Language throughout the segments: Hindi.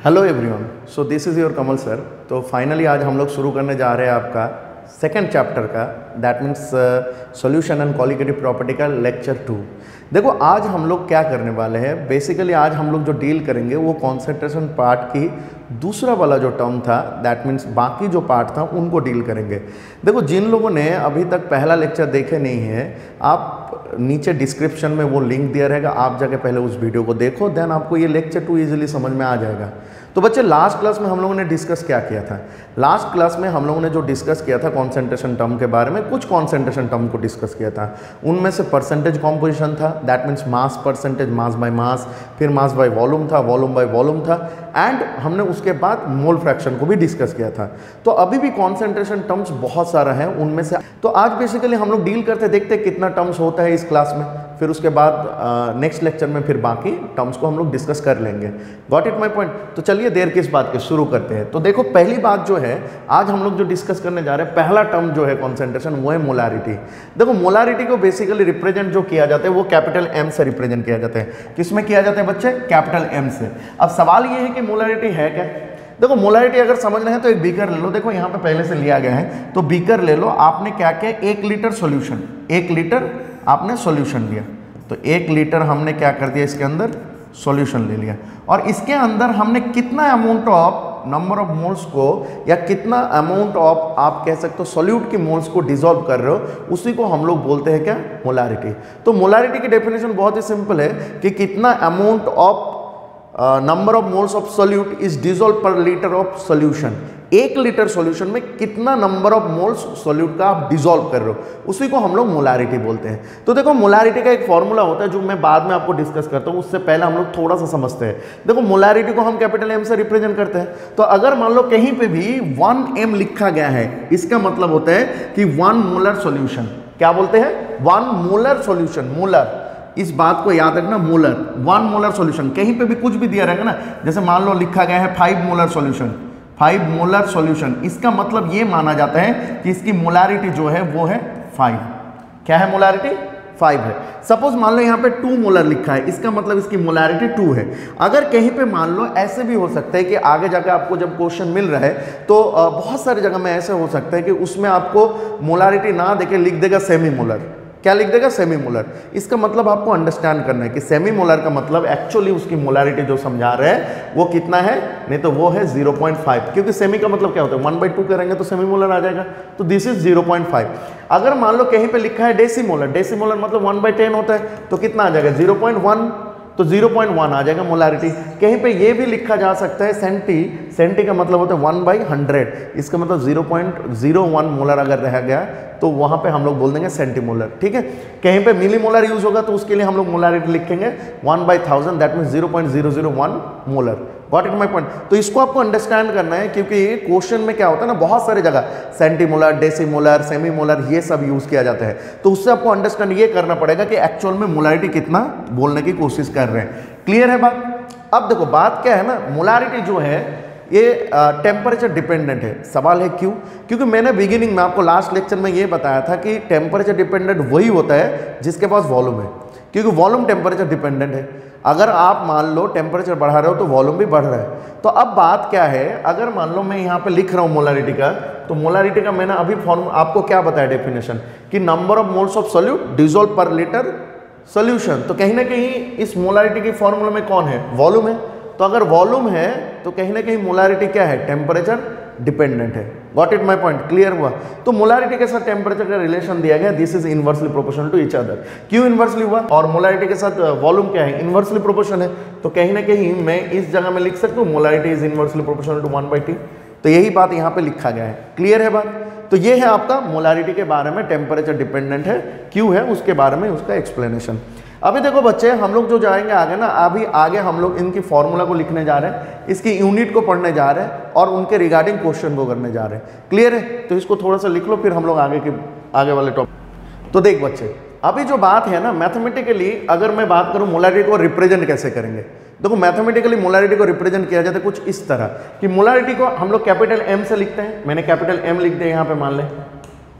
Hello everyone, so this is your Kamal sir. तो फाइनली आज हम लोग शुरू करने जा रहे हैं आपका सेकंड चैप्टर का, that means solution and qualitative property का लेक्चर 2। देखो आज हम लोग क्या करने वाले हैं, बेसिकली आज हम लोग जो डील करेंगे वो कॉन्सेंट्रेशन पार्ट की दूसरा वाला जो टर्म था, दैट मीन्स बाकी जो पार्ट था उनको डील करेंगे। देखो जिन लोगों ने अभी तक पहला लेक्चर देखे नहीं है, आप नीचे डिस्क्रिप्शन में वो लिंक दिया रहेगा, आप जाके पहले उस वीडियो को देखो, देन आपको ये लेक्चर 2 ईजिली समझ में आ जाएगा। तो बच्चे लास्ट क्लास में हम लोगों ने डिस्कस क्या किया था? लास्ट क्लास में हम लोगों ने जो डिस्कस किया था कॉन्सेंट्रेशन टर्म के बारे में, कुछ कॉन्सेंट्रेशन टर्म को डिस्कस किया था। उनमें से परसेंटेज कॉम्पोजिशन था, that means mass percentage, mass by mass, फिर मास बाय वॉल्यूम था, वॉल्यूम बाय वॉल्यूम था, एंड हमने उसके बाद मोल फ्रैक्शन को भी डिस्कस किया था। तो अभी भी कॉन्सेंट्रेशन टर्म्स बहुत सारा है उनमें से। तो आज बेसिकली हम लोग डील करते देखते कितना टर्म्स होता है इस क्लास में, फिर उसके बाद नेक्स्ट लेक्चर में फिर बाकी टर्म्स को हम लोग डिस्कस कर लेंगे। Got it my point? तो चलिए देर किस बात के, शुरू करते हैं। तो देखो पहली बात जो है आज हम लोग जो डिस्कस करने जा रहे हैं, पहला टर्म जो है कॉन्सेंट्रेशन, वो है मोलारिटी। देखो मोलारिटी को बेसिकली रिप्रेजेंट जो किया जाता है वो कैपिटल एम से रिप्रेजेंट किया जाता है। किसमें किया जाता है बच्चे? कैपिटल एम से। अब सवाल ये है कि मोलारिटी है क्या? देखो मोलारिटी अगर समझना है तो एक बीकर ले लो, देखो यहाँ पे पहले से लिया गया है, तो बीकर ले लो। आपने क्या किया, 1 लीटर सॉल्यूशन, 1 लीटर आपने सॉल्यूशन लिया, तो 1 लीटर हमने क्या कर दिया, इसके अंदर सॉल्यूशन ले लिया, और इसके अंदर हमने कितना amount of number of moles को, या कितना अमाउंट ऑफ आप कह सकते हो सॉल्यूट की मोल्स को डिसॉल्व कर रहे हो, उसी को हम लोग बोलते हैं क्या, मोलारिटी। तो मोलारिटी की डेफिनेशन बहुत ही सिंपल है कि कितना amount of number of moles of solute is dissolve per litre of solution. 1 litre solution में कितना नंबर ऑफ मोल्स सोल्यूट का आप डिसॉल्व कर रहे हो, उसी को हम लोग मोलारिटी बोलते हैं। तो देखो मोलारिटी का एक फॉर्मूला होता है जो मैं बाद में आपको डिस्कस करता हूं, उससे पहले हम लोग थोड़ा सा समझते हैं। देखो मोलारिटी को हम कैपिटल एम से रिप्रेजेंट करते हैं, तो अगर मान लो कहीं पे भी 1 m लिखा गया है, इसका मतलब होता है कि 1 मोलर सॉल्यूशन। क्या बोलते हैं? 1 मोलर सॉल्यूशन। मोलर, इस बात को याद रखना, मोलर, 1 मोलर सॉल्यूशन। कहीं पे भी कुछ भी दिया रहेगा ना, जैसे मान लो लिखा गया है 5 मोलर सॉल्यूशन, 5 मोलर सॉल्यूशन, इसका मतलब ये माना जाता है कि इसकी मोलारिटी जो है वो है 5। क्या है मोलारिटी? 5 है। सपोज मान लो यहाँ पे 2 मोलर लिखा है, इसका मतलब इसकी मोलारिटी 2 है। अगर कहीं पे मान लो ऐसे भी हो सकता है कि आगे जाकर आपको जब क्वेश्चन मिल रहा है तो बहुत सारी जगह में ऐसे हो सकता है कि उसमें आपको मोलारिटी ना देके लिख देगा सेमी मोलर। क्या लिख देगा? Semi molar. इसका मतलब आपको अंडरस्टैंड करना है कि सेमी मोलर का मतलब एक्चुअली उसकी मोलारिटी जो समझा रहे हैं वो कितना है, नहीं तो वो है 0.5, क्योंकि सेमी का मतलब क्या होता है, 1/2 करेंगे तो सेमी मोलर आ जाएगा, तो दिस इज 0.5। अगर मान लो कहीं पे लिखा है डेसीमोलर, डेसीमोलर मतलब 1/10 होता है, तो कितना आ जाएगा, 0.1, तो 0.1 आ जाएगा मोलारिटी। कहीं पे ये भी लिखा जा सकता है सेंटी, सेंटी का मतलब होता है 1/100, इसका मतलब 0.01 मोलर अगर रह गया तो वहां पे हम लोग बोल देंगे सेंटीमोलर। ठीक है, कहीं पे मिली मोलर यूज होगा तो उसके लिए हम लोग मोलारिटी लिखेंगे 1/1000, that mean 0.001 molar. Got it my point? तो इसको आपको अंडरस्टैंड करना है, क्योंकि क्वेश्चन में क्या होता है ना, बहुत सारे जगह सेंटीमोलर, डेसीमोलर, सेमीमोलर ये सब यूज किया जाता है, तो उससे आपको अंडरस्टैंड ये करना पड़ेगा कि एक्चुअल में मोलारिटी कितना बोलने की कोशिश कर रहे हैं। क्लियर है बात? अब देखो बात क्या है ना, मोलारिटी जो है ये टेम्परेचर डिपेंडेंट है। सवाल है क्यों? क्योंकि मैंने बिगिनिंग में आपको लास्ट लेक्चर में ये बताया था कि टेम्परेचर डिपेंडेंट वही होता है जिसके पास वॉल्यूम है, क्योंकि वॉल्यूम टेम्परेचर डिपेंडेंट है। अगर आप मान लो टेम्परेचर बढ़ा रहे हो तो वॉल्यूम भी बढ़ रहा है। तो अब बात क्या है, अगर मान लो मैं यहाँ पे लिख रहा हूँ मोलारिटी का, तो मोलारिटी का मैंने अभी फॉर्म आपको क्या बताया डेफिनेशन, कि number of moles of solute dissolve per litre solution. तो कहीं ना कहीं इस मोलारिटी की फॉर्मूला में कौन है? वॉल्यूम है। तो अगर वॉल्यूम है तो कहीं ना कहीं मोलारिटी क्या है? टेम्परेचर डिपेंडेंट है। Got it my point? Clear हुआ? तो मोलारिटी के साथ टेम्परेचर का रिलेशन दिया गया, this is inversely proportional to each other. क्यों इनवर्सली हुआ? और मोलारिटी के साथ वॉल्यूम क्या है? इनवर्सली प्रोपोर्शन है। तो कहीं ना कहीं मैं इस जगह में लिख सकता हूँ molarity is inversely proportional to 1/t। तो यही बात यहाँ पे लिखा गया है। क्लियर है बात? तो ये है आपका मोलारिटी के बारे में, टेम्परेचर डिपेंडेंट है, क्यों है उसके बारे में उसका एक्सप्लेनेशन। अभी देखो बच्चे, हम लोग जो जाएंगे आगे ना, अभी आगे हम लोग इनकी फॉर्मूला को लिखने जा रहे हैं, इसकी यूनिट को पढ़ने जा रहे हैं और उनके रिगार्डिंग क्वेश्चन को करने जा रहे हैं। क्लियर है? तो इसको थोड़ा सा लिख लो, फिर हम लोग आगे वाले टॉपिक। तो देख बच्चे, अभी जो बात है ना, मैथमेटिकली अगर मैं बात करूं मोलारिटी को रिप्रेजेंट कैसे करेंगे, देखो मैथमेटिकली मोलारिटी को रिप्रेजेंट किया जाता है कुछ इस तरह कि मोलारिटी को हम लोग कैपिटल एम से लिखते हैं। मैंने कैपिटल एम लिख दिया यहाँ पे, मान लें,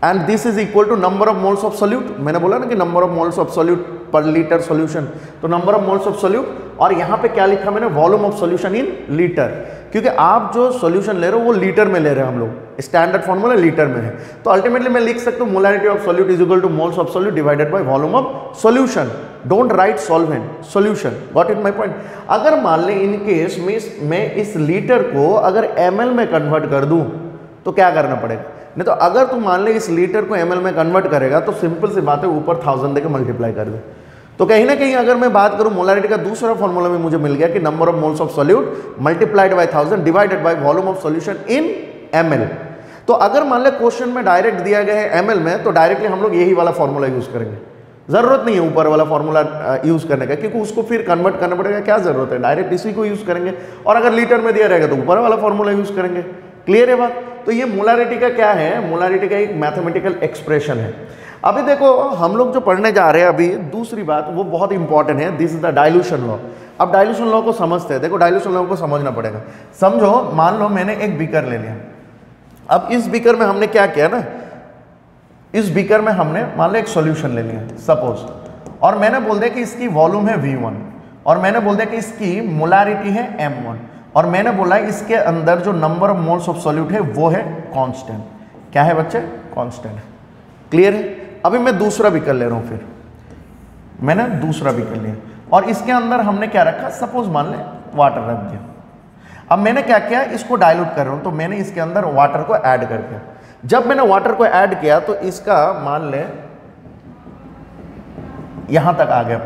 and this is equal to number of moles of solute. मैंने बोला ना कि number of moles of solute per litre solution, तो number of moles of solute और यहाँ पे क्या लिखा मैंने, volume of solution in litre, क्योंकि आप जो सॉल्यूशन ले रहे हो वो लीटर में ले रहे हैं हम लोग, स्टैंडर्ड फॉर्मूला लीटर में है। तो अल्टीमेटली मैं लिख सकता हूँ molarity of solute is equal two moles of solute divided by volume of solution. Don't write solvent, solution. Got it my point. अगर मान लें इन केस मैं इस लीटर को अगर ml में कन्वर्ट कर दूं तो क्या करना पड़ेगा, नहीं तो अगर तू मान ले इस लीटर को ml में कन्वर्ट करेगा तो सिंपल सी बात है, ऊपर 1000 देके मल्टीप्लाई कर दे। तो कहीं ना कहीं अगर मैं बात करूं मोलारिटी का दूसरा फॉर्मूला में मुझे मिल गया कि number of moles of solute multiplied by 1000 divided by volume of solution in ml। तो अगर मान ले क्वेश्चन में डायरेक्ट दिया गया है ml में, तो डायरेक्टली हम लोग यही वाला फॉर्मूला यूज करेंगे, जरूरत नहीं है ऊपर वाला फॉर्मूला यूज करने का, क्योंकि उसको फिर कन्वर्ट करना पड़ेगा, क्या जरूरत है, डायरेक्ट इसी को यूज करेंगे। और अगर लीटर में दिया रहेगा तो ऊपर वाला फॉर्मूला यूज करेंगे। क्लियर है बात। तो ये मोलारिटी का क्या है, मोलारिटी का एक मैथमेटिकल एक्सप्रेशन है। अभी देखो हम लोग जो पढ़ने जा रहे हैं अभी, दूसरी बात वो बहुत इंपॉर्टेंट है, this is the dilution law. अब डाइल्यूशन लॉ को समझते हैं। देखो डाइल्यूशन लॉ को समझना पड़ेगा। समझो, मान लो मैंने एक बीकर ले लिया। अब इस बीकर में हमने क्या किया ना, इस बीकर में हमने मान लो एक सॉल्यूशन ले लिया सपोज, और मैंने बोल दिया कि इसकी वॉल्यूम है V1, और मैंने बोल दिया कि इसकी मोलारिटी है M1, और मैंने बोला इसके अंदर जो number of moles of solute है वो है कांस्टेंट। क्या है बच्चे, कांस्टेंट है। क्लियर है। अभी मैं दूसरा बीकर ले रहा हूं, फिर मैंने दूसरा बीकर लिया और इसके अंदर हमने क्या रखा, सपोज मान ले वाटर रख दिया। अब मैंने क्या किया, इसको डाइल्यूट कर रहा हूं, तो मैंने इसके अंदर वाटर को ऐड कर दिया। जब मैंने वाटर को ऐड किया तो इसका मान ले यहां तक आ गया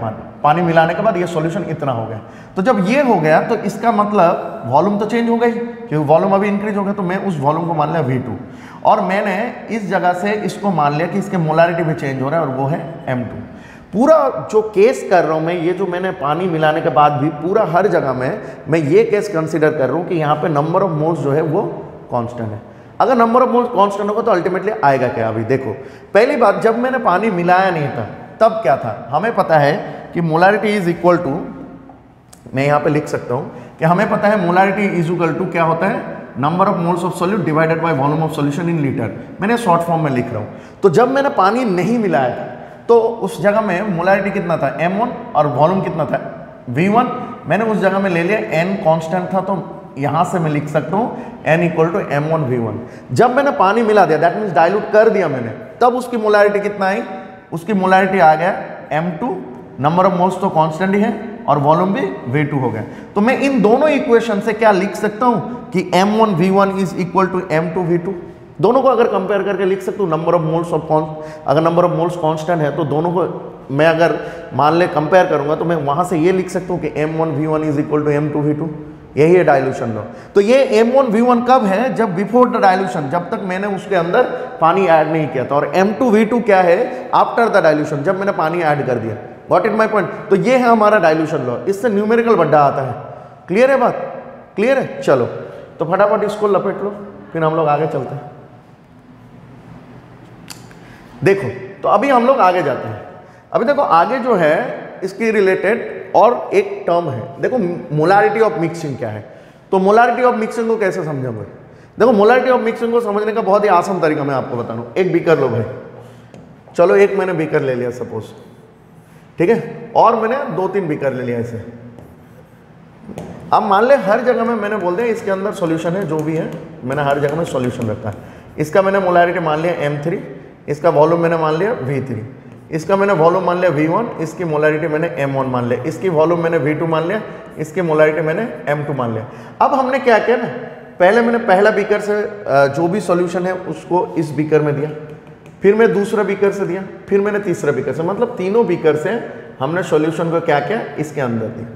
पानी मिलाने के बाद ये सॉल्यूशन इतना हो गया। तो जब ये हो गया तो इसका मतलब वॉल्यूम तो चेंज हो गई, क्योंकि वॉल्यूम अभी इंक्रीज हो गया। तो मैं उस वॉल्यूम को मान लिया V2, और मैंने इस जगह से इसको मान लिया कि इसके मोलारिटी भी चेंज हो रहा है, और वो है M2। पूरा जो केस कर रहा हूं मैं, ये जो मैंने पानी मिलाने के बाद भी पूरा हर जगह में मैं ये केस कंसिडर कर रहा हूं कि यहाँ पे नंबर ऑफ मोल्स जो है वो कांस्टेंट है। अगर नंबर ऑफ मोल्स कांस्टेंट होगा तो अल्टीमेटली आएगा क्या। अभी देखो, पहली बात, जब मैंने पानी मिलाया नहीं था तब क्या था, हमें पता है कि मोलारिटी इज इक्वल टू, मैं यहाँ पे लिख सकता हूँ कि हमें पता है मोलारिटी इज इक्वल टू क्या होता है, number of moles of solute divided by volume of solution in litre. मैंने शॉर्ट फॉर्म में लिख रहा हूँ। तो जब मैंने पानी नहीं मिलाया था तो उस जगह में मोलारिटी कितना था, M1, और वॉल्यूम कितना था, V1। मैंने उस जगह में ले लिया N कांस्टेंट था, तो यहां से मैं लिख सकता हूं N equal to M1 V1। जब मैंने पानी मिला दिया, दैट मीन्स डाइल्यूट कर दिया मैंने, तब उसकी मोलारिटी कितना आई, उसकी मोलारिटी आ गया M2, नंबर ऑफ मोल्स तो कांस्टेंट ही है, और वॉल्यूम भी V2 हो गया। तो मैं इन दोनों इक्वेशन से क्या लिख सकता हूं कि M1 V1 is equal to M2 V2। दोनों को अगर कंपेयर करके लिख सकता हूँ, नंबर ऑफ मोल्स ऑफ अगर नंबर ऑफ मोल्स कांस्टेंट है तो दोनों को मैं अगर मान ले कंपेयर करूंगा तो मैं वहां से ये लिख सकता हूँ कि M1 V1 is equal to M2 V2। यही है डाइल्यूशन लॉ। तो ये M1 V1 कब है, जब बिफोर द डाइल्यूशन, जब तक मैंने उसके अंदर पानी ऐड नहीं किया था। और M2 V2 क्या है, आफ्टर द डाइल्यूशन, जब मैंने पानी ऐड कर दिया। Got it my point. तो ये है हमारा डाइल्यूशन लॉ। इससे न्यूमेरिकल बड्डा आता है। क्लियर है बात, क्लियर है। चलो तो फटाफट इसको लपेट लो, फिर हम लोग आगे चलते हैं। देखो तो अभी हम लोग आगे जाते हैं। अभी देखो आगे जो है इसकी रिलेटेड और एक टर्म है। देखो मोलारिटी ऑफ मिक्सिंग क्या है। तो मोलारिटी ऑफ मिक्सिंग को कैसे समझेंगे। देखो मोलारिटी ऑफ मिक्सिंग को समझने का बहुत ही आसान तरीका मैं आपको बता दूं। एक बीकर लो भाई, चलो एक मैंने बीकर ले लिया सपोज, ठीक है, और मैंने 2-3 बीकर ले लिया ऐसे। अब मान ले हर जगह में मैंने बोल दिया इसके अंदर सॉल्यूशन है, जो भी है मैंने हर जगह में सॉल्यूशन रखा है। इसका मैंने मोलारिटी मान लिया M3, इसका वॉल्यूम मैंने मान लिया V3, इसका मैंने वॉल्यूम मान लिया V1, इसकी मोलारिटी मैंने M1 मान लिया, इसकी वॉल्यूम मैंने V2 मान लिया, इसकी मोलारिटी मैंने M2 मान लिया। अब हमने क्या किया ना, पहले मैंने पहला बीकर से जो भी सॉल्यूशन है उसको इस बीकर में दिया, फिर मैं दूसरा बीकर से दिया, फिर मैंने तीसरा बीकर से, मतलब तीनों बीकर से हमने सॉल्यूशन को क्या किया, इसके अंदर दिया।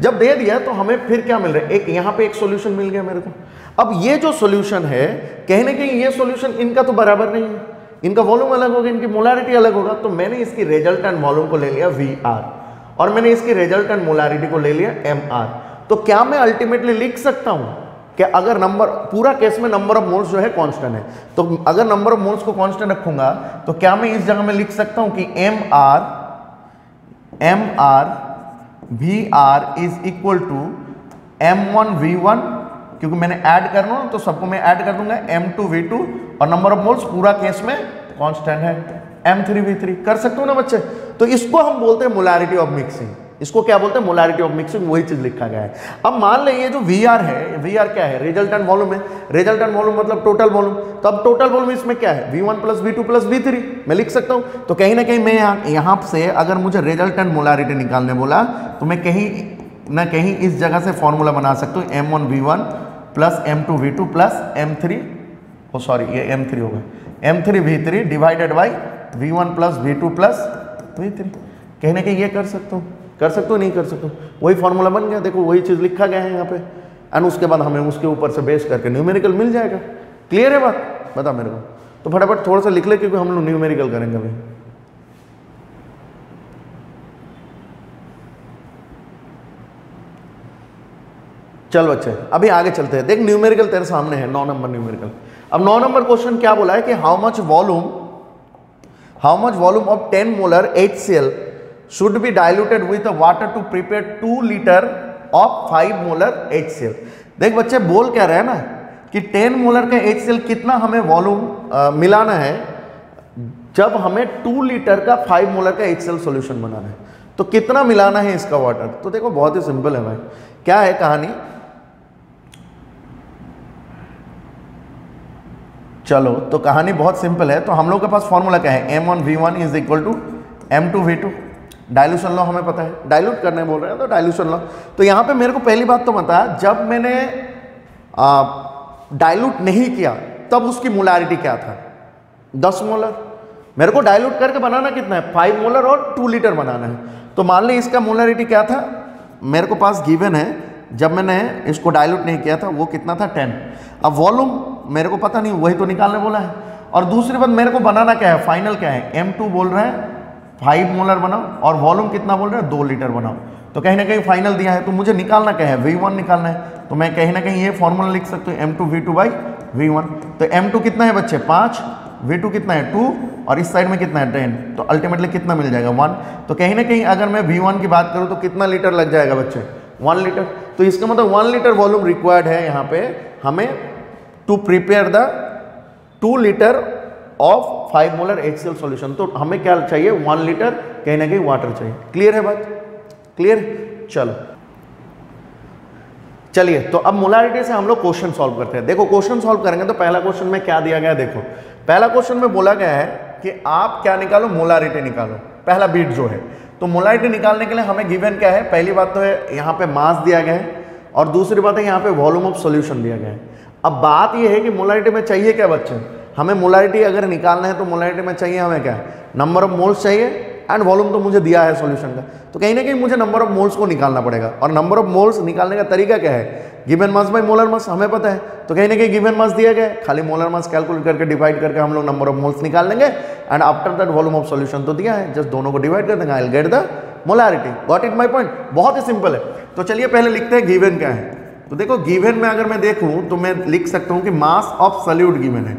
जब दे दिया तो हमें फिर क्या मिल रहा है, एक यहाँ पे एक सॉल्यूशन मिल गया मेरे को। अब ये जो सॉल्यूशन है, कहने के ये सॉल्यूशन इनका तो बराबर नहीं है, इनका वॉल्यूम अलग होगा, इनकी मोलारिटी अलग होगा। तो मैंने इसकी रिजल्टेंट वॉल्यूम को ले लिया VR, और मैंने इसकी रिजल्टेंट मोलारिटी को ले लिया MR। तो क्या मैं अल्टीमेटली लिख सकता हूं कि अगर नंबर, पूरा केस में नंबर ऑफ मोल्स जो है कांस्टेंट है, तो अगर नंबर ऑफ मोल्स को कांस्टेंट रखूंगा तो क्या मैं इस जगह में लिख सकता हूं कि MR VR is equal to M1 V1, क्योंकि मैंने ऐड करना तो सबको मैं ऐड कर दूंगा M2 V2, और नंबर ऑफ मोल्स पूरा केस में कांस्टेंट है M3 V3। कर सकते हो ना बच्चे। तो इसको हम बोलते हैं मोलारिटी ऑफ मिक्सिंग। इसको क्या बोलते हैं, मोलारिटी ऑफ मिक्सिंग, वही चीज लिखा गया है। अब मान लें ये जो VR है, VR क्या है, रिजल्टेंट वॉल्यूम है, रिजल्टेंट वॉल्यूम मतलब टोटल वॉल्यूम। तो अब टोटल वॉल्यूम इसमें क्या है, V1 + V2 + V3 मैं लिख सकता हूँ। तो कहीं ना कहीं मैं यहाँ से अगर मुझे रिजल्टेंट मोलारिटी निकालने बोला तो मैं कहीं ना कहीं इस जगह से फॉर्मूला बना सकता हूँ, M1V1 + M2V2 + M3, ओ सॉरी ये M3 होगा, M3V3 divided by V1 + V2 + V3। कहीं ना कहीं ये कर सकता हूँ, नहीं कर सकता हूँ, वही फॉर्मूला बन गया। देखो वही चीज़ लिखा गया है यहाँ पे, एंड उसके बाद हमें उसके ऊपर से बेस करके न्यूमेरिकल मिल जाएगा। क्लियर है बात, बता मेरे को। तो फटाफट थोड़ा सा लिख ले, क्योंकि हम लोग न्यूमेरिकल करेंगे अभी। चल बच्चे अभी आगे चलते हैं। देख न्यूमेरिकल तेरे सामने है, 9 नंबर न्यूमेरिकल। अब 9 नंबर क्वेश्चन क्या बोला है कि how much volume of 10 molar HCl should be diluted with the water to prepare 2 liter of 5 molar HCl। देख बच्चे बोल क्या रहे हैं ना कि 10 मोलर का HCl कितना हमें वॉल्यूम मिलाना है जब हमें 2 लीटर का 5 मोलर का HCl सॉल्यूशन बनाना है, तो कितना मिलाना है इसका वाटर। तो देखो बहुत ही सिंपल है भाई, क्या है कहानी, चलो तो कहानी बहुत सिंपल है। तो हम लोग के पास फॉर्मूला क्या है, M1V1 = M2V2। डाइल्यूशन लॉ हमें पता है, डाइल्यूट करने बोल रहे हैं तो डाइल्यूशन लॉ। तो यहाँ पे मेरे को पहली बात तो बता, जब मैंने डाइल्यूट नहीं किया तब उसकी मोलारिटी क्या था, 10 मोलर। मेरे को डाइल्यूट करके बनाना कितना है, 5 मोलर और 2 लीटर बनाना है। तो मान ली इसका मोलारिटी क्या था, मेरे को पास गिवन है, जब मैंने इसको डाइल्यूट नहीं किया था वो कितना था, 10। अब वॉल्यूम मेरे को पता नहीं, वही तो निकालने बोला है। और दूसरी बात मेरे को बनाना क्या है, फाइनल क्या है, M2 बोल रहे हैं 5 मोलर बनाओ, और वॉल्यूम कितना बोल रहे हैं, 2 लीटर बनाओ। तो कहीं ना कहीं फाइनल दिया है, तो मुझे निकालना क्या है, V1 निकालना है। तो मैं कहीं ना कहीं ये फॉर्मूला लिख सकता हूँ, M2V2/V1। तो M2 कितना है बच्चे, 5, V2 कितना है, 2, और इस साइड में कितना है, 10। तो अल्टीमेटली कितना मिल जाएगा, 1। तो कहीं ना कहीं अगर मैं V1 की बात करूँ तो कितना लीटर लग जाएगा बच्चे, 1 लीटर। तो इसका मतलब 1 लीटर वॉल्यूम रिक्वायर्ड है यहाँ पे हमें to prepare the 2 litre of 5 molar HCl solution. तो हमें क्या चाहिए, 1 लीटर कहीं ना कहीं वाटर चाहिए। क्लियर है बात, क्लियर। चलो चलिए, तो अब मोलारिटी से हम लोग क्वेश्चन सॉल्व करते हैं। देखो क्वेश्चन सॉल्व करेंगे तो पहला क्वेश्चन में क्या दिया गया है, देखो पहला क्वेश्चन में बोला गया है कि आप क्या निकालो, मोलारिटी निकालो, पहला बीट जो है। तो मोलारिटी निकालने के लिए हमें गिवन क्या है, पहली बात तो है यहाँ पे मास दिया गया है, और दूसरी बात है यहाँ पे वॉल्यूम ऑफ सॉल्यूशन दिया गया है। अब बात यह है कि मोलारिटी में चाहिए क्या बच्चे, हमें मोलारिटी अगर निकालना है तो मोलारिटी में चाहिए हमें क्या, नंबर ऑफ मोल्स चाहिए, एंड वॉल्यूम तो मुझे दिया है सॉल्यूशन का। तो कहीं ना कहीं मुझे नंबर ऑफ मोल्स को निकालना पड़ेगा, और नंबर ऑफ मोल्स निकालने का तरीका क्या है, गिवन मास बाय मोलर मास हमें पता है। तो कहीं ना कहीं गिवन मास दिया गया है, खाली मोलर मास कैलकुलेट करके डिवाइड करके हम लोग नंबर ऑफ मोल्स निकाल लेंगे, and after that volume of solution तो दिया है, जस्ट दोनों को डिवाइड कर देंगे, I will get the molarity. Got it my point, बहुत ही सिंपल है। तो चलिए पहले लिखते हैं गिवन क्या है। तो देखो गिवन में अगर मैं देखूं तो मैं लिख सकता हूं कि मास ऑफ सॉल्यूट गिवन है,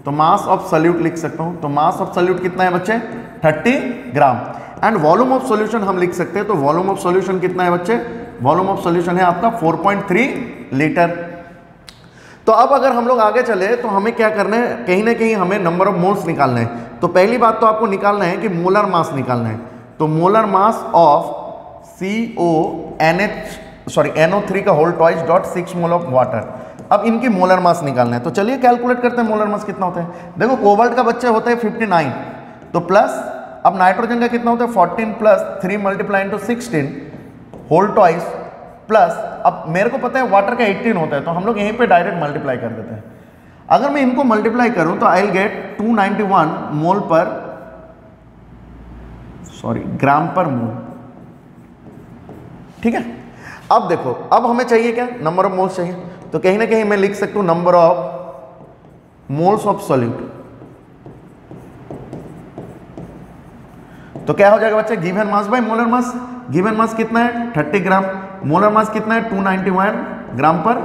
तो मास ऑफ सॉल्यूट लिख सकता हूं। तो मास ऑफ सॉल्यूट कितना है बच्चे, 30 ग्राम। एंड वॉल्यूम ऑफ सॉल्यूशन हम लिख सकते हैं, तो वॉल्यूम ऑफ सॉल्यूशन कितना है बच्चे, वॉल्यूम ऑफ सॉल्यूशन है आपका 4.3 लीटर। तो अब अगर हम लोग आगे चले तो हमें क्या करना है, कहीं ना कहीं हमें नंबर ऑफ मोल्स निकालना है। तो पहली बात तो आपको निकालना है कि मोलर मास निकालना है। तो मोलर मास ऑफ NO3 का whole twice dot 6 mole of water. अब इनकी मोलर मास निकालना है, तो चलिए कैलकुलेट करते हैं मोलर मास कितना होता है। देखो कोबाल्ट का बच्चा होता है 59, तो प्लस अब नाइट्रोजन का कितना होता है 14 plus 3 multiply into 16 whole twice plus, अब मेरे को पता है वाटर का 18 होता है, तो हम लोग यहीं पे डायरेक्ट मल्टीप्लाई कर देते हैं। अगर मैं इनको मल्टीप्लाई करूं तो आई विल गेट 291 मोल पर ग्राम पर मोल। ठीक है, अब देखो अब हमें चाहिए क्या, नंबर ऑफ मोल्स चाहिए। तो कहीं ना कहीं मैं लिख सकता हूं number of moles of solute. तो क्या हो जाएगा बच्चे, given mass by molar mass. Given mass कितना है 30 ग्राम, मोलर मास कितना है 291 ग्राम पर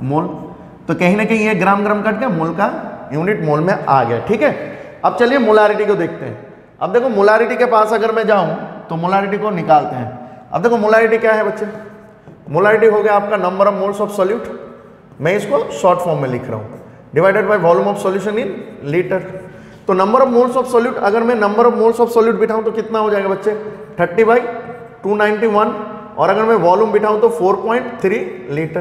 मोल। तो कहीं ना कहीं ये ग्राम ग्राम कट के मोल का यूनिट मोल में आ गया। ठीक है, अब चलिए मोलारिटी को देखते हैं। अब देखो मोलारिटी के पास अगर मैं जाऊं तो मोलारिटी को निकालते हैं। अब देखो मोलारिटी क्या है बच्चे, मोलारिटी हो गया आपका number of moles of solute, मैं इसको शॉर्ट फॉर्म में लिख रहा हूं, divided by volume of solution in litre. तो number of moles of solute, अगर मैं number of moles of solute बिठाऊं तो कितना हो जाएगा बच्चे, 30/, 291, और अगर मैं वॉल्यूम बिठाऊं तो 4.3 लीटर।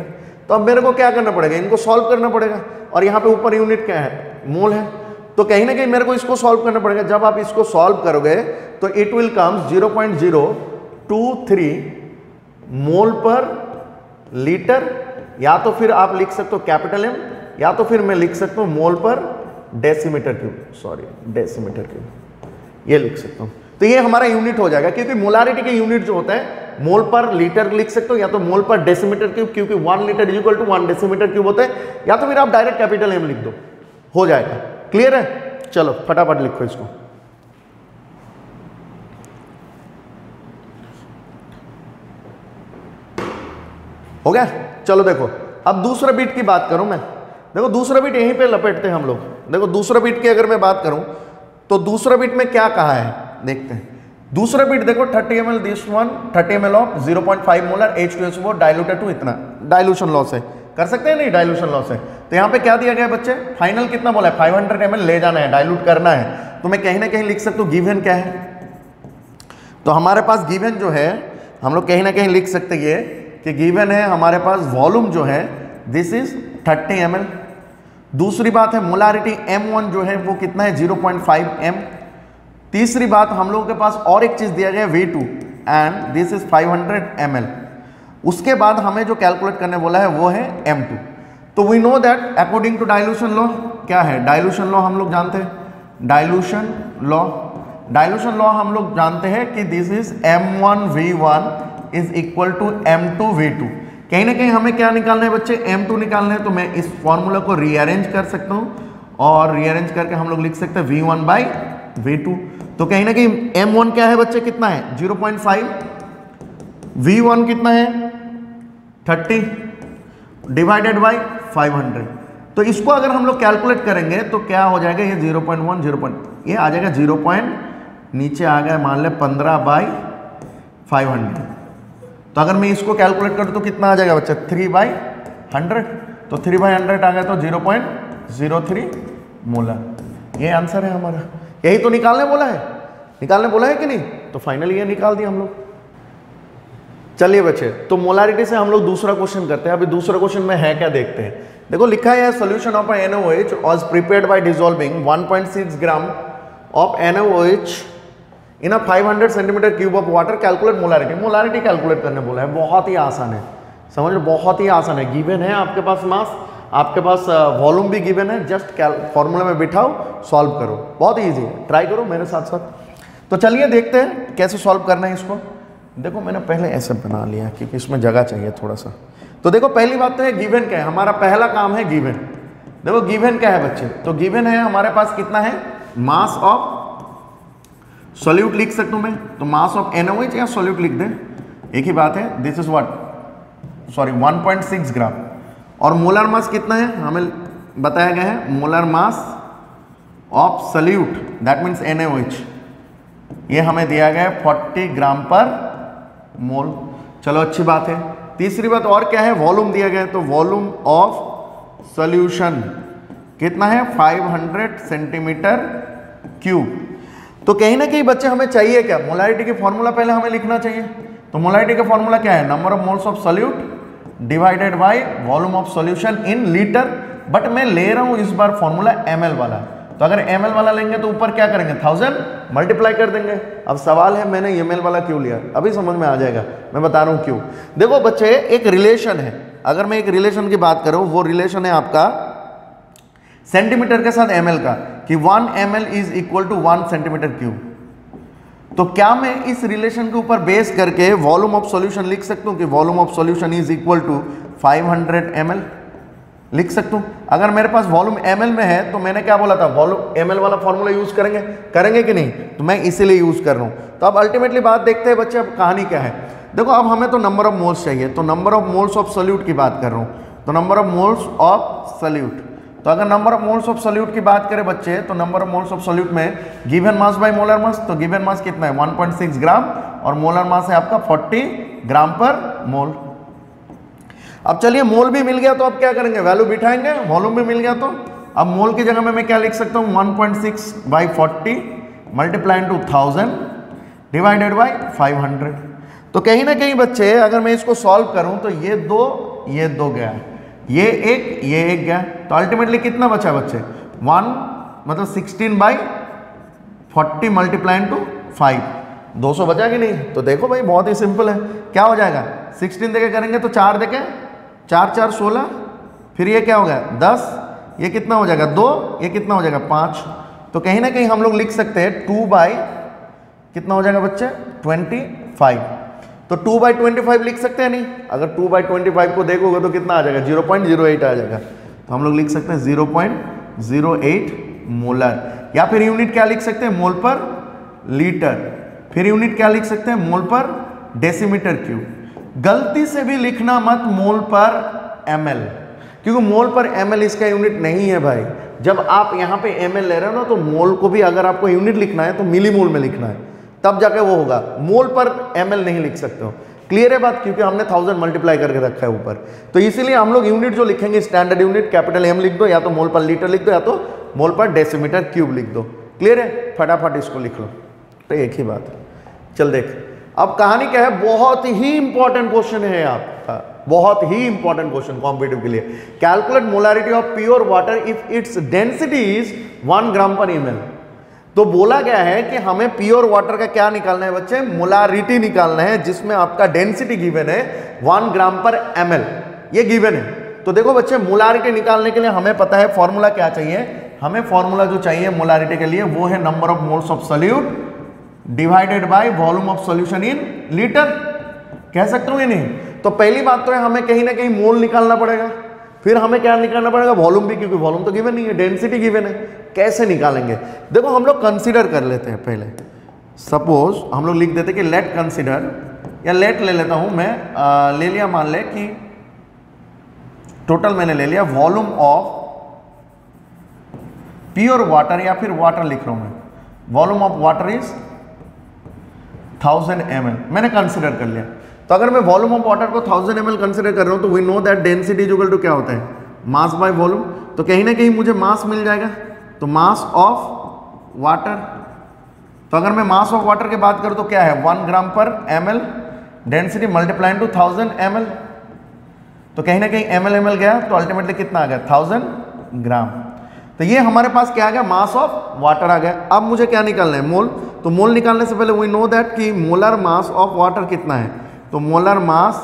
तो अब मेरे को क्या करना पड़ेगा, इनको सॉल्व करना पड़ेगा, और यहाँ पे ऊपर यूनिट क्या है, मोल है, तो कहीं ना कहीं मेरे को इसको सॉल्व करना पड़ेगा। जब आप इसको सॉल्व करोगे तो इट विल कम्स 0.023 मोल पर लीटर, या तो फिर आप लिख सकते हो कैपिटल M, या तो फिर मैं लिख सकता हूं मोल पर decimetre cube, sorry decimetre cube, ये लिख सकता हूं। तो ये हमारा यूनिट हो जाएगा, क्योंकि मोलारिटी के यूनिट जो होता है मोल पर लीटर लिख सकते हो, या तो मोल पर डेसीमीटर क्यूब, क्योंकि 1 litre is equal to 1 decimetre cube होता है, या तो फिर आप डायरेक्ट कैपिटल M लिख दो, हो जाएगा। क्लियर है? चलो फटाफट लिखो इसको। हो गया? चलो देखो, अब दूसरा बीट की बात करूं मैं। देखो दूसरा बीट यहीं पे लपेटते हैं हम लोग। देखो दूसरा बीट की अगर मैं बात करूं तो दूसरा बीट में क्या कहा है, देखते हैं। दूसरा बीट देखो 30 ml this one, 30 ml of 0.5 molar H2SO4 diluted to इतना, डाइल्यूशन लॉस है, कर सकते हैं नहीं, डाइल्यूशन लॉस है। तो यहाँ पे क्या दिया गया बच्चे, फाइनल कितना बोला है, 500 ml ले जाना है, डाइल्यूट करना है। तो मैं कहीं ना कहीं लिख सकता हूँ गिवन क्या है, तो हमारे पास गिवन जो है हम लोग कहीं ना कहीं लिख सकते हैं ये कि गिवन है हमारे पास वॉल्यूम जो है दिस इज 30 ml। दूसरी बात है मोलारिटी M1 जो है वो कितना है 0.5 M। तीसरी बात हम लोगों के पास और एक चीज दिया गया V2 and this is 500 ml। उसके बाद हमें जो कैलकुलेट करने बोला है वो है M2। तो we know that according to dilution law क्या है, डाइल्यूशन लॉ हम लोग जानते हैं, डाइल्यूशन लॉ हम लोग जानते हैं कि this is M1V1 is equal to M2V2। कहीं ना कहीं हमें क्या निकालना है बच्चे, M2 निकालना है। तो मैं इस फॉर्मूला को रीअरेंज कर सकता हूं, और रीअरेंज करके हम लोग लिख सकते हैं V1/V2। तो कहीं ना कहीं M1 क्या है बच्चे, कितना है 0.5, V1 कितना है 30 डिवाइडेड बाई 500। तो इसको अगर हम लोग कैलकुलेट करेंगे तो क्या हो जाएगा, ये 0.1 ये आ जाएगा 0. नीचे आ गया मान ले 15/500। तो अगर मैं इसको कैलकुलेट करूँ तो कितना आ जाएगा बच्चा 3/100। तो 3/100 आ गया तो 0.03 मोलर। ये आंसर है हमारा, यही तो निकालने बोला है कि नहीं। तो फाइनली ये निकाल दिया हम लोग। चलिए बच्चे, तो मोलारिटी से हम लोग दूसरा क्वेश्चन करते हैं। अभी दूसरा क्वेश्चन में है क्या देखते हैं। देखो लिखा है solution of NaOH was prepared by dissolving 1.6 gram of NaOH in 500 centimetre cube of water, calculate molarity. Molarity calculate करने बोला है, बहुत ही आसान है, समझ लो बहुत ही आसान है। गिवन है आपके पास मास, आपके पास वॉल्यूम भी गिवन है, जस्ट फॉर्मूला में बिठाओ सॉल्व करो, बहुत ईजी है, ट्राई करो मेरे साथ साथ। तो चलिए देखते हैं कैसे सॉल्व करना है इसको। देखो मैंने पहले ऐसे बना लिया क्योंकि इसमें जगह चाहिए थोड़ा सा। तो देखो पहली बात तो है गिवन क्या है, हमारा पहला काम है गिवन। देखो गिवन क्या है बच्चे, तो गिवन है हमारे पास कितना है, मास ऑफ सॉल्यूट लिख सकता हूं मैं, तो मास ऑफ NaOH या सॉल्यूट लिख दें, एक ही बात है। दिस इज व्हाट, सॉरी 1.6 ग्राम। और मोलर मास कितना है हमें बताया गया है, molar mass of solute that means NaOH, ये हमें दिया गया है 40 ग्राम पर मोल। चलो अच्छी बात है। तीसरी बात और क्या है, वॉल्यूम दिया गया है, तो वॉल्यूम ऑफ सॉल्यूशन कितना है 500 सेंटीमीटर क्यूब। तो कहीं ना कहीं बच्चे हमें चाहिए क्या, मोलारिटी की फॉर्मूला पहले हमें लिखना चाहिए। तो मोलारिटी का फॉर्मूला क्या है, number of moles of solute divided by volume of solution in litre. But मैं ले रहा हूं इस बार फॉर्मूला ml वाला, तो अगर ml वाला लेंगे तो ऊपर क्या करेंगे 1000 मल्टीप्लाई कर देंगे। अब सवाल है मैंने ml वाला क्यों लिया, अभी समझ में आ जाएगा, मैं बता रहा हूं क्यों। देखो बच्चे एक रिलेशन है, अगर मैं एक रिलेशन की बात करूं, वो रिलेशन है आपका सेंटीमीटर के साथ ml का, कि 1 ml is equal to 1 centimetre cube. तो क्या मैं इस रिलेशन के ऊपर बेस करके वॉल्यूम ऑफ सॉल्यूशन लिख सकता हूं कि volume of solution is equal to 500 ml लिख सकता हूं। अगर मेरे पास वॉल्यूम ml में है तो मैंने क्या बोला था, वॉल्यूम ml वाला फॉर्मूला यूज करेंगे कि नहीं, तो मैं इसीलिए यूज कर रहा हूं। तो अब अल्टीमेटली बात देखते हैं बच्चे, अब कहानी क्या है। देखो अब हमें तो नंबर ऑफ मोल्स चाहिए, तो number of moles of solute की बात कर रहा हूं। तो number of moles of solute, तो अगर number of moles of solute की बात करें बच्चे, तो number of moles of solute में given mass by molar mass, तो गिवन मास कितना है 1.6 ग्राम और मोलर मास है आपका 40 ग्राम पर मोल। अब चलिए मोल भी मिल गया तो अब क्या करेंगे, वैल्यू बिठाएंगे, वॉल्यूम भी मिल गया तो अब मोल की जगह में मैं क्या लिख सकता हूँ 1.6/40 मल्टीप्लाई इनटू 1000 डिवाइडेड बाय 500। तो कहीं ना कहीं बच्चे अगर मैं इसको सॉल्व करूं तो ये दो गया, ये एक गया, तो अल्टीमेटली कितना बचा बच्चे 1, मतलब 16/40 मल्टीप्लाई टू 5, 200 बचा कि नहीं। तो देखो भाई बहुत ही सिंपल है, क्या हो जाएगा 16 देके करेंगे तो 4 देके 4 4 16, फिर ये क्या हो गया 10, ये कितना हो जाएगा 2, ये कितना हो जाएगा 5। तो कहीं ना कहीं हम लोग लिख सकते हैं 2 बाई कितना हो जाएगा बच्चे 25। तो 2 बाई 25 लिख सकते हैं नहीं, अगर 2 बाई 25 को देखोगे तो कितना आ जाएगा 0.08 आ जाएगा। तो हम लोग लिख सकते हैं 0.08 मोलर, या फिर यूनिट क्या लिख सकते हैं मोल पर लीटर, फिर यूनिट क्या लिख सकते हैं मोल पर डेसीमीटर क्यूब। गलती से भी लिखना मत मोल पर ml, क्योंकि मोल पर ml इसका यूनिट नहीं है भाई। जब आप यहाँ पे ml ले रहे हो ना तो मोल को भी अगर आपको यूनिट लिखना है तो मिलीमोल में लिखना है, तब जाके वो होगा, मोल पर ml नहीं लिख सकते हो। क्लियर है बात, क्योंकि हमने 1000 मल्टीप्लाई करके रखा है ऊपर। तो इसीलिए हम लोग यूनिट जो लिखेंगे स्टैंडर्ड यूनिट कैपिटल M लिख दो, या तो मोल पर लीटर लिख दो, या तो मोल पर डेसीमीटर क्यूब लिख दो। क्लियर है, फटाफट इसको लिख लो, तो एक ही बात है। चल देख अब कहानी क्या है, बहुत ही इंपॉर्टेंट क्वेश्चन है आपका, बहुत ही इंपॉर्टेंट क्वेश्चन कॉम्पिटिटिव के लिए। Calculate molarity of pure water if its density is 1 ग्राम पर ml। तो बोला गया है कि हमें प्योर वाटर का क्या निकालना है बच्चे, मोलारिटी निकालना है, जिसमें आपका डेंसिटी गिवन है 1 ग्राम पर ml, ये गिवन है। तो देखो बच्चे मोलारिटी निकालने के लिए हमें पता है फॉर्मूला क्या चाहिए, हमें फॉर्मूला जो चाहिए मोलारिटी के लिए वो है number of moles of solute divided by volume of solution in litre. कह सकते हो ये नहीं। तो पहली बात तो है हमें कहीं ना कहीं मोल निकालना पड़ेगा, फिर हमें क्या निकालना पड़ेगा वॉल्यूम भी, क्योंकि वॉल्यूम तो गिवन नहीं है, डेंसिटी गिवन है। कैसे निकालेंगे देखो, हम लोग कंसीडर कर लेते हैं पहले। सपोज हम लोग लिख देते कि लेट कंसीडर, या लेट ले लेता हूं मैं, ले लिया मान ले कि टोटल मैंने ले लिया वॉल्यूम ऑफ प्योर वाटर, या फिर वाटर लिख रहा हूं मैं, volume of water is 1000 ml मैंने कंसीडर कर लिया। तो अगर मैं वॉल्यूम ऑफ वाटर को 1000 ml कंसीडर कर रहा हूं तो we know that density is equal to क्या होता है मास बाय वॉल्यूम। तो कहीं ना कहीं मुझे मास मिल जाएगा, तो मास ऑफ वाटर। तो अगर मैं मास ऑफ वाटर की बात करूं तो क्या है 1 ग्राम पर ml, density multiply two 1000 ml। तो कहीं ना कहीं ml गया, तो अल्टीमेटली कितना आ गया 1000 ग्राम। तो ये हमारे पास क्या आ गया मास ऑफ वाटर आ गया। अब मुझे क्या निकालना है मोल। तो मोल निकालने से पहले वी नो दैट कि मोलर मास ऑफ वाटर कितना है, तो मोलर मास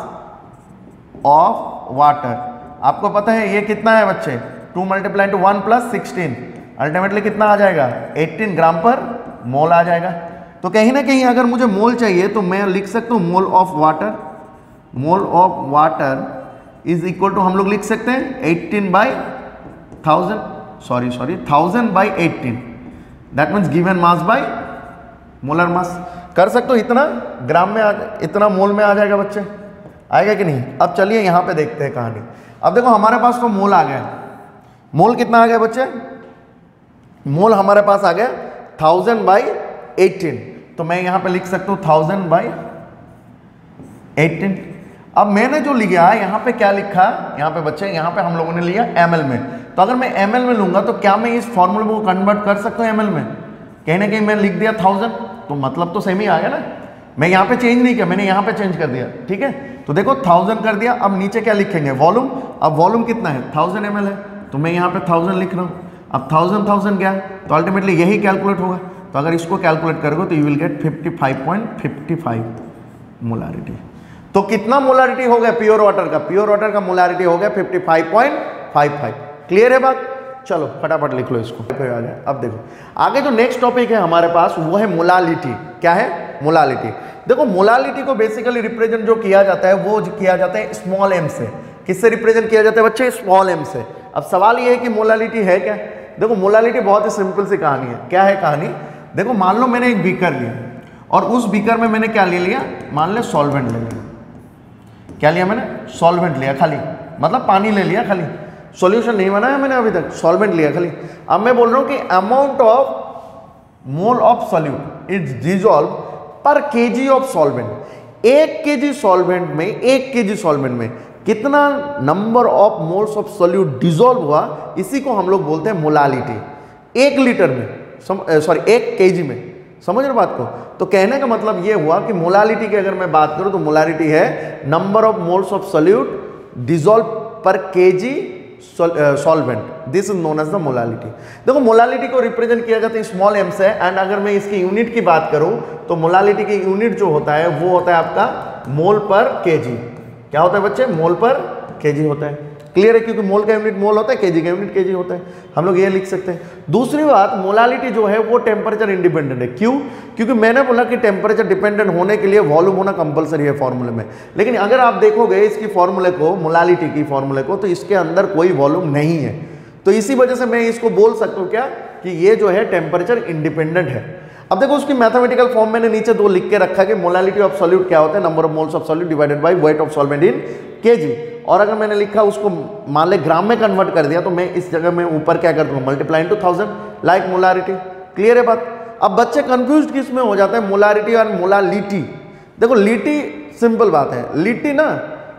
ऑफ वाटर आपको पता है ये कितना है बच्चे 2 मल्टीप्लाई टू 1 प्लस 16, अल्टीमेटली कितना आ जाएगा 18 ग्राम पर मोल आ जाएगा। तो कहीं ना कहीं अगर मुझे मोल चाहिए तो मैं लिख सकता हूँ mole of water, mole of water is equal to हम लोग लिख सकते हैं 1000 by 18, that means given mass by molar mass. कर सकते हो इतना ग्राम में इतना मोल में आ जाएगा बच्चे, आएगा कि नहीं। अब चलिए यहाँ पे देखते हैं कहानी। अब देखो हमारे पास तो मोल आ गया, मोल कितना आ गया बच्चे, मोल हमारे पास आ गया 1000 बाई 18। तो मैं यहाँ पे लिख सकता हूँ 1000 बाई 18। अब मैंने जो लिया यहाँ पे क्या लिखा, यहाँ पे बच्चे यहाँ पे हम लोगों ने लिया ml में। तो अगर मैं ml में लूंगा तो क्या मैं इस फॉर्मूले को कन्वर्ट कर सकता हूँ ml में, कहीं ना कहीं मैं लिख दिया 1000, तो मतलब तो सेम ही आ गया ना। मैं यहाँ पे चेंज नहीं किया, मैंने यहाँ पे चेंज कर दिया, ठीक है। तो देखो 1000 कर दिया। अब नीचे क्या लिखेंगे वॉल्यूम, अब वॉल्यूम कितना है 1000 ml है, तो मैं यहाँ पे 1000 लिख रहा हूँ। अब 1000 गया तो अल्टीमेटली यही कैलकुलेट होगा। तो अगर इसको कैलकुलेट करोगे तो यू विल गेट 55.55 मोलारिटी। तो कितना मोलारिटी हो गया प्योर वाटर का, प्योर वाटर का मोलारिटी हो गया 55.55। क्लियर है बात, चलो फटाफट लिख लो इसको। आ गया। अब देखो आगे जो नेक्स्ट टॉपिक है हमारे पास वो है मोलालिटी। क्या है मोलालिटी। देखो मोलालिटी को बेसिकली रिप्रेजेंट जो किया जाता है वो किया जाता है स्मॉल m से। किससे रिप्रेजेंट किया जाता है बच्चे, स्मॉल m से। अब सवाल ये है कि मोलालिटी है क्या। देखो मोलालिटी बहुत ही सिंपल सी कहानी है। क्या है कहानी, देखो मान लो मैंने एक बीकर लिया और उस बीकर में मैंने क्या ले लिया, मान ले सॉल्वेंट ले लिया। क्या लिया मैंने, सॉल्वेंट लिया खाली, मतलब पानी ले लिया खाली, सॉल्यूशन नहीं बनाया मैंने अभी तक, सॉल्वेंट लिया खाली। अब मैं बोल रहा हूं कि amount of mole of solute is dissolve per kg of solvent. 1 kg solvent में 1 केजी सॉल्वेंट में कितना number of moles of solute dissolve हुआ, इसी को हम लोग बोलते हैं मोलालिटी। 1 लीटर में, सॉरी 1 केजी में समझ रहे बात को? तो कहने का मतलब ये हुआ कि मोलालिटी की अगर मैं बात करूं तो मोलालिटी है number of moles of solute dissolve per kg solvent, this is known as the molality. देखो मोलालिटी को रिप्रेजेंट किया जाता है स्मॉल एम से, एंड अगर मैं इसकी यूनिट की बात करूं तो मोलालिटी की यूनिट जो होता है वो होता है आपका मोल पर केजी। क्या होता है बच्चे? मोल पर केजी होता है। क्लियर है? क्योंकि मोल का यूनिट मोल होता है, केजी का यूनिट केजी होता है, हम लोग ये लिख सकते हैं। दूसरी बात, मोलालिटी जो है वो टेम्परेचर इंडिपेंडेंट है। क्यों? क्योंकि मैंने बोला कि टेम्परेचर डिपेंडेंट होने के लिए वॉल्यूम होना कंपलसरी है फॉर्मूले में, लेकिन अगर आप देखोगे इसकी फॉर्मूले को, मोलालिटी की फॉर्मूले को, तो इसके अंदर कोई वॉल्यूम नहीं है। तो इसी वजह से मैं इसको बोल सकता हूँ क्या कि ये जो है टेम्परेचर इंडिपेंडेंट है। अब देखो उसकी मैथमेटिकल फॉर्म मैंने नीचे दो लिख के रखा है कि मोलालिटी ऑफ सॉल्यूट क्या होता है, number of moles of solute divided by weight of solvent in KG. और अगर मैंने लिखा उसको मान ले ग्राम में कन्वर्ट कर दिया तो मैं इस जगह में ऊपर क्या कर दूंगा, multiply into 1000 like molarity. Clear है बात? अब बच्चे कंफ्यूज किस में हो जाते हैं, मोलारिटी और मोलालिटी। देखो लिट्टी सिंपल बात है, लिट्टी ना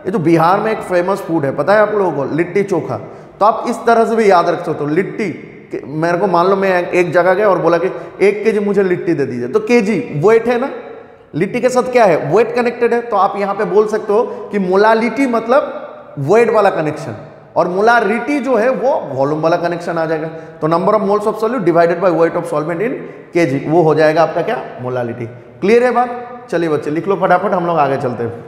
ये जो बिहार में एक फेमस फूड है, पता है आप लोगों को, लिट्टी चोखा। तो आप इस तरह से भी याद रख सकते हो, लिट्टी मेरे को मान लो मैं एक जगह गया और बोला कि 1 केजी मुझे लिट्टी दे दीजिए, तो केजी वेट है ना, लिट्टी के साथ क्या है, वेट कनेक्टेड है। तो आप यहां पे बोल सकते हो कि मोलालिटी मतलब वेट वाला कनेक्शन, और मोलारिटी जो है वो वॉल्यूम वाला कनेक्शन आ जाएगा। तो number of moles of solute divided by weight of solvent in KG, वो हो जाएगा आपका क्या, मोलालिटी। क्लियर है बात? चलिए बच्चे लिख लो फटाफट, हम लोग आगे चलते हैं।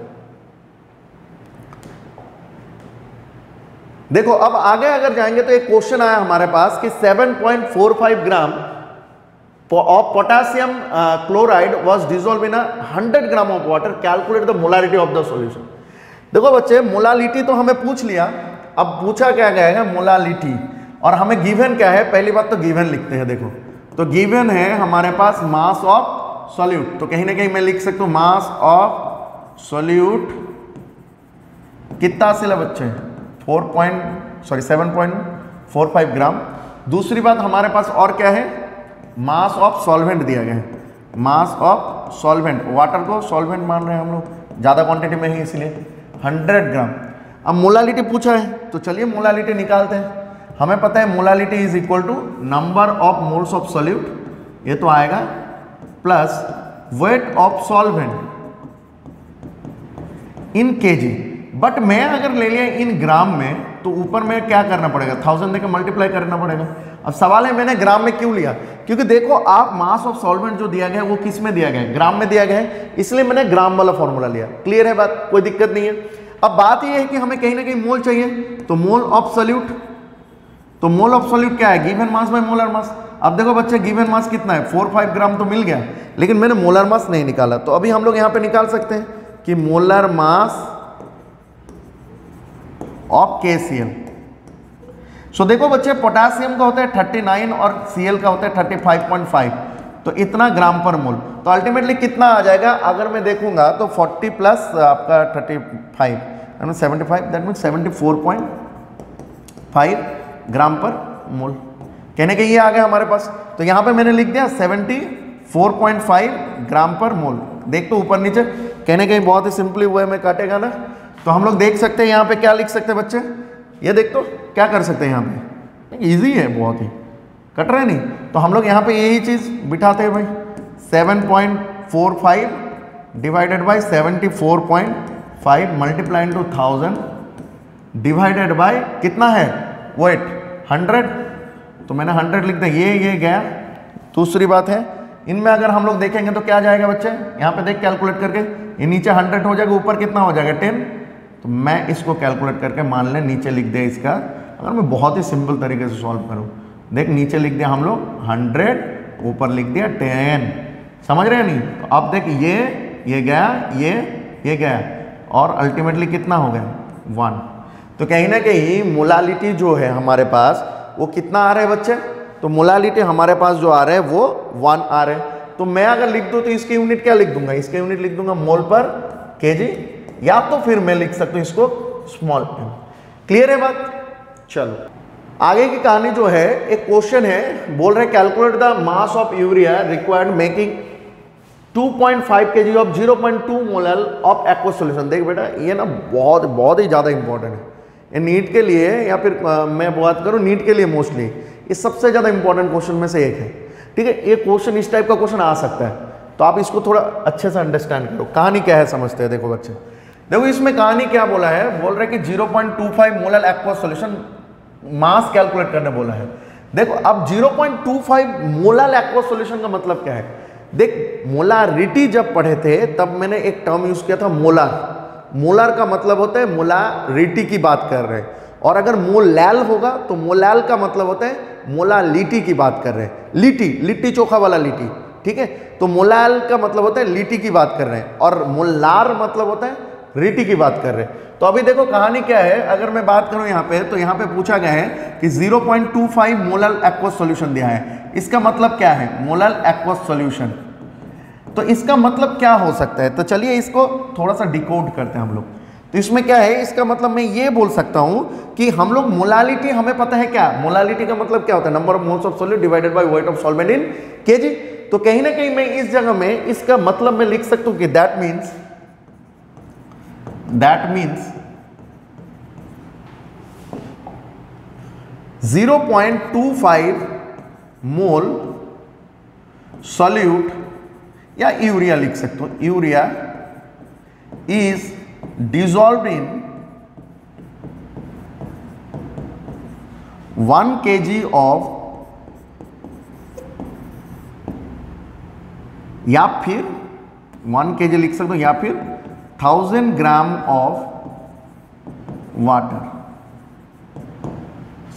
देखो अब आगे अगर जाएंगे तो एक क्वेश्चन आया हमारे पास कि 7.45 ग्राम of potassium chloride was dissolved in 100 gram of water, calculate the molarity of the solution। देखो बच्चे मोलालिटी तो हमें पूछ लिया, अब पूछा क्या गया है मोलालिटी, और हमें गिवन क्या है, पहली बात तो गिवन लिखते हैं। देखो तो गिवन है हमारे पास मास ऑफ सॉल्यूट, तो कहीं ना कहीं मैं लिख सकता हूं मास ऑफ सॉल्यूट कितना सिला बच्चे 7.45 ग्राम। दूसरी बात हमारे पास और क्या है, मास ऑफ सॉल्वेंट दिया गया है, मास ऑफ सॉल्वेंट, वाटर को सॉल्वेंट मान रहे हैं हम लोग ज़्यादा क्वांटिटी में ही इसलिए 100 ग्राम। अब मोलालिटी पूछा है तो चलिए मोलालिटी निकालते हैं। हमें पता है molality is equal to number of moles of solute, ये तो आएगा, plus weight of solvent in K G. But मैं अगर ले लिया इन ग्राम में तो ऊपर में क्या करना पड़ेगा, 1000 देकर मल्टीप्लाई करना पड़ेगा। अब सवाल है मैंने ग्राम में क्यों लिया, क्योंकि देखो आप मास ऑफ सॉल्वेंट जो दिया गया है वो किस में दिया गया है, ग्राम में दिया गया है, इसलिए मैंने ग्राम वाला फॉर्मूला लिया। क्लियर है बात? कोई दिक्कत नहीं है। अब बात ये है कि हमें कहीं ना कहीं मोल चाहिए, तो मोल ऑफ सॉल्यूट, तो मोल ऑफ सॉल्यूट क्या है, गिवन मास बाय मोलर मास। अब देखो बच्चे गिवन मास कितना है 45 ग्राम तो मिल गया, लेकिन मैंने मोलर मास नहीं निकाला, तो अभी हम लोग यहां पे निकाल सकते हैं कि मोलर मास ऑफ KCl। सो देखो बच्चे पोटासियम का होता है 39 और Cl का होता है 35.5, तो इतना ग्राम पर मोल, तो अल्टीमेटली कितना आ जाएगा, अगर मैं देखूंगा तो 40 प्लस आपका 35 75, दैट मीन 74.5 ग्राम पर मोल। कहने के ये आ गया हमारे पास, तो यहाँ पे मैंने लिख दिया 74.5 ग्राम पर मोल। देख तो ऊपर नीचे, कहने के बहुत ही सिंपली वे में काटेगा ना, तो हम लोग देख सकते हैं यहाँ पे क्या लिख सकते हैं बच्चे, ये देख तो क्या कर सकते हैं यहाँ पे, इजी है बहुत ही, कट रहे नहीं, तो हम लोग यहाँ पे यही चीज़ बिठाते हैं भाई, 7.45 divided by 74.5 multiply into 1000 divided by कितना है वेट 100, तो मैंने 100 लिख दिया, ये गया। दूसरी बात है इनमें अगर हम लोग देखेंगे तो क्या जाएगा बच्चे, यहाँ पे देख कैलकुलेट करके, ये नीचे 100 हो जाएगा, ऊपर कितना हो जाएगा 10, तो मैं इसको कैलकुलेट करके मान लें नीचे लिख दिया इसका, अगर मैं बहुत ही सिंपल तरीके से सॉल्व करूं, देख नीचे लिख दिया हम लोग 100, ऊपर लिख दिया 10, समझ रहे हैं नहीं? तो अब देख ये गया, ये गया, और अल्टीमेटली कितना हो गया 1। तो कहीं ना कहीं मोलालिटी जो है हमारे पास वो कितना आ रहा है बच्चे, तो मोलालिटी हमारे पास जो आ रहा है वो 1 आ रहा है। तो मैं अगर लिख दूं तो इसकी यूनिट क्या लिख दूंगा, इसकी यूनिट लिख दूंगा मोल पर केजी, या तो फिर मैं लिख सकता हूं इसको स्मॉल m। क्लियर है बात? चलो आगे की कहानी जो है, एक क्वेश्चन है, बोल रहे calculate the mass of urea required making 2.5 kg of 0.2 molal of aqueous solution. देख बेटा ये ना बहुत ही ज़्यादा इंपॉर्टेंट है, ये नीट के लिए, या फिर मैं बात करूँ नीट के लिए मोस्टली ये सबसे ज़्यादा इंपॉर्टेंट क्वेश्चन में से एक है। ठीक है, ये क्वेश्चन इस टाइप का क्वेश्चन आ सकता है, तो आप इसको थोड़ा अच्छे से अंडरस्टैंड करो। कहानी क्या है समझते हैं। देखो बच्चे, देखो इसमें कहानी क्या बोला है, बोल रहे हैं कि 0.25 molar aqueous solution mass calculate करने बोला है। देखो अब 0.25 मोलर एक्वस सॉल्यूशन का मतलब क्या है। देख मोलारिटी जब पढ़े थे तब मैंने एक टर्म यूज किया था मोलर। मोलर का मतलब होता है मोलारिटी की बात कर रहे हैं, और अगर मोलैल होगा तो मोलैल का मतलब होता है मोलालिटी की बात कर रहे हैं। लिट्टी, लिट्टी चोखा वाला लिट्टी, ठीक है। तो मोलैल का मतलब होता है लिट्टी की बात कर रहे हैं, और मोलार मतलब होता है रीटी की बात कर रहे हैं। तो अभी देखो कहानी क्या है, अगर मैं बात करूं यहाँ पे, तो यहाँ पे पूछा गया है कि 0.25 मोलर एक्वस सॉल्यूशन दिया है। इसका मतलब क्या है मोलर एक्वस सॉल्यूशन, तो इसका मतलब क्या हो सकता है। तो चलिए इसको थोड़ा सा डिकोड करते हैं हम लोग। तो इसमें क्या है, इसका मतलब मैं ये बोल सकता हूं कि हम लोग मोलालिटी, हमें पता है क्या मोलालिटी का मतलब क्या होता है, number of moles of solute divided by weight of solvent in KG. तो कहीं ना कहीं मैं इस जगह में इसका मतलब मैं लिख सकता हूं कि दैट मीन्स 0.25 मोल सॉल्यूट, या यूरिया लिख सकते हो, urea is dissolved in 1 kg of, या फिर 1 kg लिख सकते हो, या फिर 1000 ग्राम ऑफ वाटर।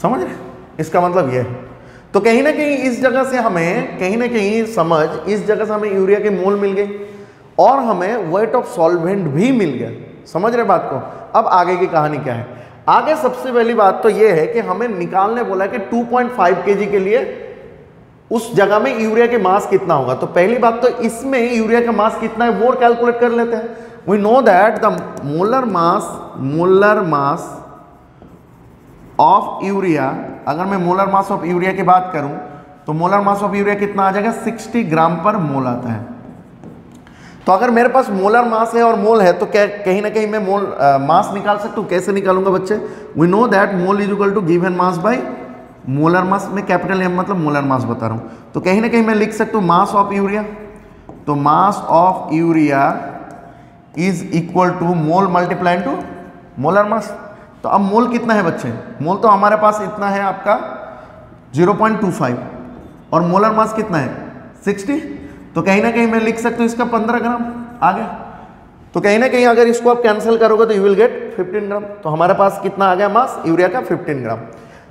समझ रहे, इसका मतलब यह है। तो कहीं ना कहीं इस जगह से हमें कहीं ना कहीं समझ, इस जगह से हमें यूरिया के मोल मिल गए और हमें वेट ऑफ सॉल्वेंट भी मिल गया। समझ रहे बात को। अब आगे की कहानी क्या है, आगे सबसे पहली बात तो यह है कि हमें निकालने बोला कि 2.5 kg के लिए उस जगह में यूरिया के मास कितना होगा। तो पहली बात तो इसमें यूरिया का मास कितना है वो कैलकुलेट कर लेते हैं। We know that the molar mass of urea, अगर मैं मोलर मास ऑफ यूरिया की बात करूं तो मोलर मास ऑफ यूरिया कितना आ जाएगा, 60 ग्राम पर मोल आता है। तो अगर मेरे पास मोलर मास है और मोल है तो क्या कहीं ना कहीं मैं मोल मास निकाल सकता हूं। कैसे निकालूंगा बच्चे, we know that mole is equal to given mass by molar mass. में कैपिटल एम मतलब मोलर मास बता रहा हूं। तो कहीं ना कहीं मैं लिख सकता हूं मास ऑफ यूरिया, तो mass of urea is equal to mole multiply to molar mass. तो अब मोल कितना है बच्चे, मोल तो हमारे पास इतना है आपका 0.25, और मोलर मास कितना है 60। तो कहीं ना कहीं मैं लिख सकता हूं इसका 15 ग्राम आ गया। तो कहीं ना कहीं अगर इसको आप कैंसिल करोगे तो यू विल गेट 15 ग्राम। तो हमारे पास कितना आ गया मास यूरिया का 15 ग्राम।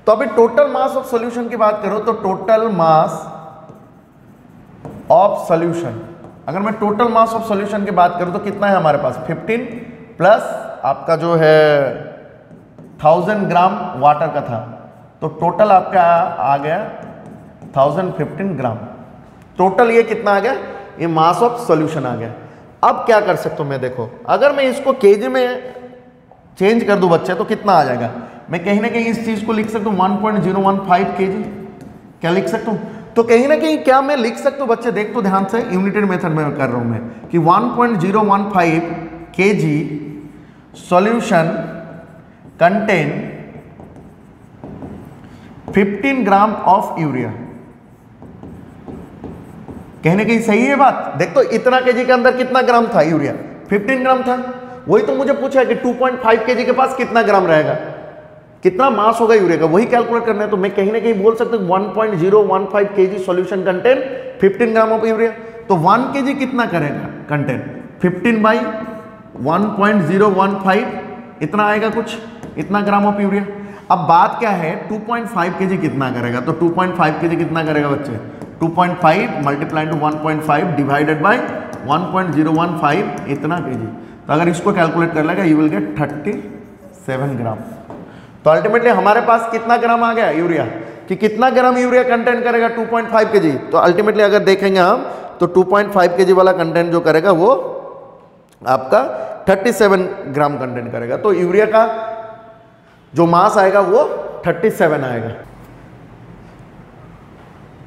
तो अभी टोटल मास ऑफ सॉल्यूशन की बात करो तो टोटल मास ऑफ सॉल्यूशन, अगर मैं टोटल मास ऑफ सॉल्यूशन की बात करूं तो कितना है हमारे पास 15 प्लस आपका जो है 1000 ग्राम वाटर का था, तो टोटल आपका आ गया 1015 ग्राम। टोटल ये कितना आ गया, ये मास ऑफ सॉल्यूशन आ गया। अब क्या कर सकता हूं मैं, देखो अगर मैं इसको केजी में चेंज कर दूं बच्चे तो कितना आ जाएगा। मैं कहीं ना कहीं इस चीज को लिख सकता हूं 1.015 kg। क्या लिख सकता हूं, तो कहीं ना कहीं क्या मैं लिख सकता हूं बच्चे, देख तो ध्यान से, यूनिटेड मेथड में कर रहा हूं मैं कि 1.015 kg solution contain 15 gram of urea. कहने की सही है बात। देख तो इतना केजी के अंदर कितना ग्राम था यूरिया, 15 ग्राम था। वही तो मुझे पूछा है कि 2.5 केजी के पास कितना ग्राम रहेगा, कितना मास होगा यूरिया का, वही कैलकुलेट करना है। तो मैं कहीं ना कहीं बोल सकता हूं 1.015 KG solution contain 15 gram of urea. तो 1 केजी कितना करेगा कंटेन, 15 बाई 1.015 इतना आएगा, कुछ इतना ग्राम ऑफ यूरिया। अब बात क्या है 2.5 केजी कितना करेगा, तो 2.5 केजी कितना करेगा बच्चे, 2.5 मल्टीप्लाई टू 1.5 डिवाइडेड बाय 1.015 इतना केजी। तो अगर इसको कैलकुलेट कर लेगा यू विल गेट 37 ग्राम। तो अल्टीमेटली हमारे पास कितना ग्राम आ गया यूरिया, कि कितना ग्राम यूरिया कंटेंट करेगा 2.5 केजी। तो अल्टीमेटली अगर देखेंगे हम तो 2.5 केजी वाला कंटेंट जो करेगा वो आपका 37 ग्राम कंटेंट करेगा। तो यूरिया का जो मास आएगा वो 37 आएगा।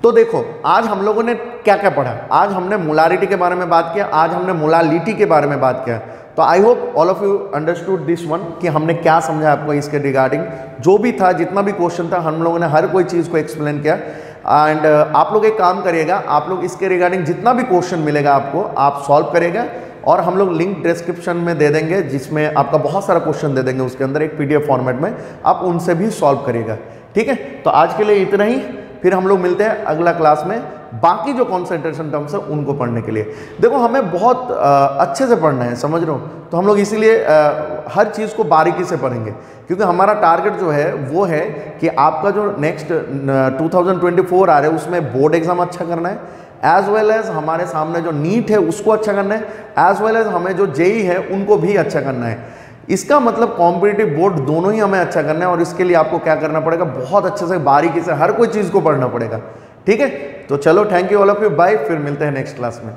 तो देखो आज हम लोगों ने क्या क्या पढ़ा, आज हमने मोलारिटी के बारे में बात किया, आज हमने मोलालिटी के बारे में बात किया। तो I hope all of you understood this one कि हमने क्या समझा आपको इसके रिगार्डिंग। जो भी था, जितना भी क्वेश्चन था, हम लोगों ने हर कोई चीज़ को एक्सप्लेन किया। एंड आप लोग एक काम करिएगा, आप लोग इसके रिगार्डिंग जितना भी क्वेश्चन मिलेगा आपको आप सॉल्व करेगा, और हम लोग लिंक डिस्क्रिप्शन में दे देंगे जिसमें आपका बहुत सारा क्वेश्चन दे देंगे, उसके अंदर एक PDF फॉर्मेट में, आप उनसे भी सॉल्व करिएगा। ठीक है, तो आज के लिए इतना ही, फिर हम लोग मिलते हैं अगला क्लास में बाकी जो कॉन्सेंट्रेशन टर्म्स है उनको पढ़ने के लिए। देखो हमें बहुत अच्छे से पढ़ना है, समझ रहे हो, तो हम लोग इसीलिए हर चीज़ को बारीकी से पढ़ेंगे, क्योंकि हमारा टारगेट जो है वो है कि आपका जो नेक्स्ट 2024 आ रहा है उसमें बोर्ड एग्जाम अच्छा करना है, एज वेल एज हमारे सामने जो नीट है उसको अच्छा करना है, एज वेल एज हमें जो JEE है उनको भी अच्छा करना है। इसका मतलब कॉम्पिटिटिव बोर्ड दोनों ही हमें अच्छा करना है, और इसके लिए आपको क्या करना पड़ेगा, बहुत अच्छे से बारीकी से हर कोई चीज़ को पढ़ना पड़ेगा। ठीक है, तो चलो thank you all of you, bye, फिर मिलते हैं नेक्स्ट क्लास में।